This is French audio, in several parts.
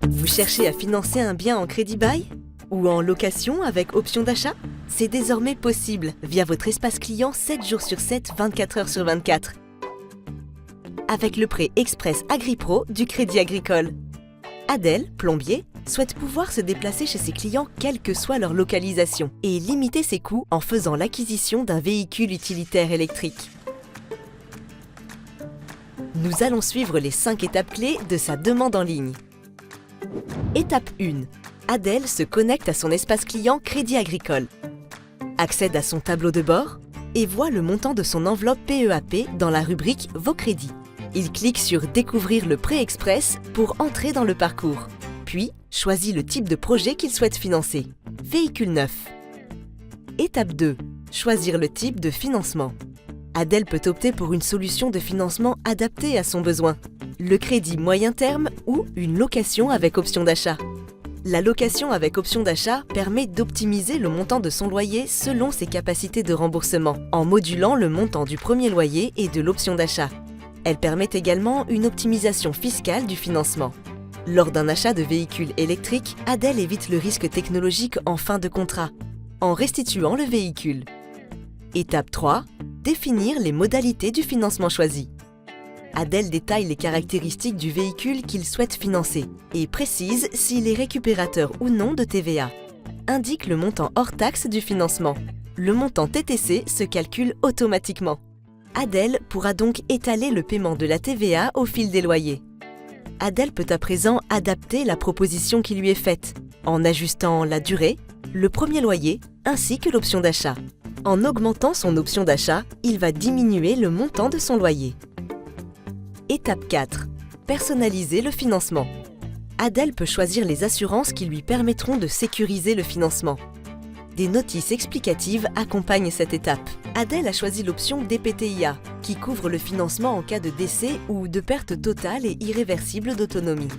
Vous cherchez à financer un bien en crédit bail? Ou en location avec option d'achat? C'est désormais possible via votre espace client 7 jours sur 7, 24 heures sur 24. Avec le prêt Express AgriPro du Crédit Agricole. Adèle, plombier, souhaite pouvoir se déplacer chez ses clients quelle que soit leur localisation et limiter ses coûts en faisant l'acquisition d'un véhicule utilitaire électrique. Nous allons suivre les 5 étapes clés de sa demande en ligne. Étape 1. Adèle se connecte à son espace client Crédit Agricole, accède à son tableau de bord et voit le montant de son enveloppe PEAP dans la rubrique Vos crédits. Il clique sur Découvrir le prêt express pour entrer dans le parcours, puis choisit le type de projet qu'il souhaite financer. Véhicule neuf. Étape 2. Choisir le type de financement. Adèle peut opter pour une solution de financement adaptée à son besoin, le crédit moyen terme ou une location avec option d'achat. La location avec option d'achat permet d'optimiser le montant de son loyer selon ses capacités de remboursement, en modulant le montant du premier loyer et de l'option d'achat. Elle permet également une optimisation fiscale du financement. Lors d'un achat de véhicule électrique, Adèle évite le risque technologique en fin de contrat, en restituant le véhicule. Étape 3. Définir les modalités du financement choisi. Adèle détaille les caractéristiques du véhicule qu'il souhaite financer et précise s'il est récupérateur ou non de TVA. Indique le montant hors taxe du financement. Le montant TTC se calcule automatiquement. Adèle pourra donc étaler le paiement de la TVA au fil des loyers. Adèle peut à présent adapter la proposition qui lui est faite, en ajustant la durée, le premier loyer ainsi que l'option d'achat. En augmentant son option d'achat, il va diminuer le montant de son loyer. Étape 4. Personnaliser le financement. Adèle peut choisir les assurances qui lui permettront de sécuriser le financement. Des notices explicatives accompagnent cette étape. Adèle a choisi l'option DPTIA, qui couvre le financement en cas de décès ou de perte totale et irréversible d'autonomie,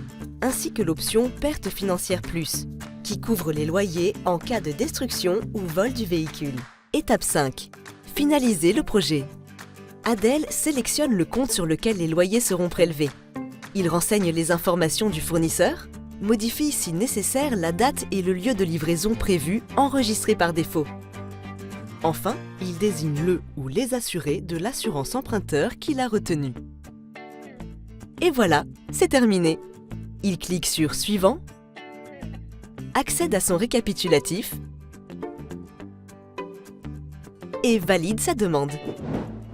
ainsi que l'option Perte financière plus, qui couvre les loyers en cas de destruction ou vol du véhicule. Étape 5. Finaliser le projet. Adèle sélectionne le compte sur lequel les loyers seront prélevés. Il renseigne les informations du fournisseur, modifie si nécessaire la date et le lieu de livraison prévu enregistrés par défaut. Enfin, il désigne le ou les assurés de l'assurance emprunteur qu'il a retenu. Et voilà, c'est terminé. Il clique sur Suivant, accède à son récapitulatif et valide sa demande.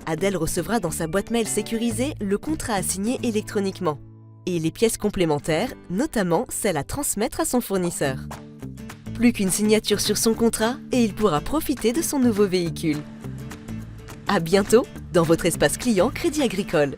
Adèle recevra dans sa boîte mail sécurisée le contrat à signer électroniquement et les pièces complémentaires, notamment celles à transmettre à son fournisseur. Plus qu'une signature sur son contrat et il pourra profiter de son nouveau véhicule. À bientôt dans votre espace client Crédit Agricole.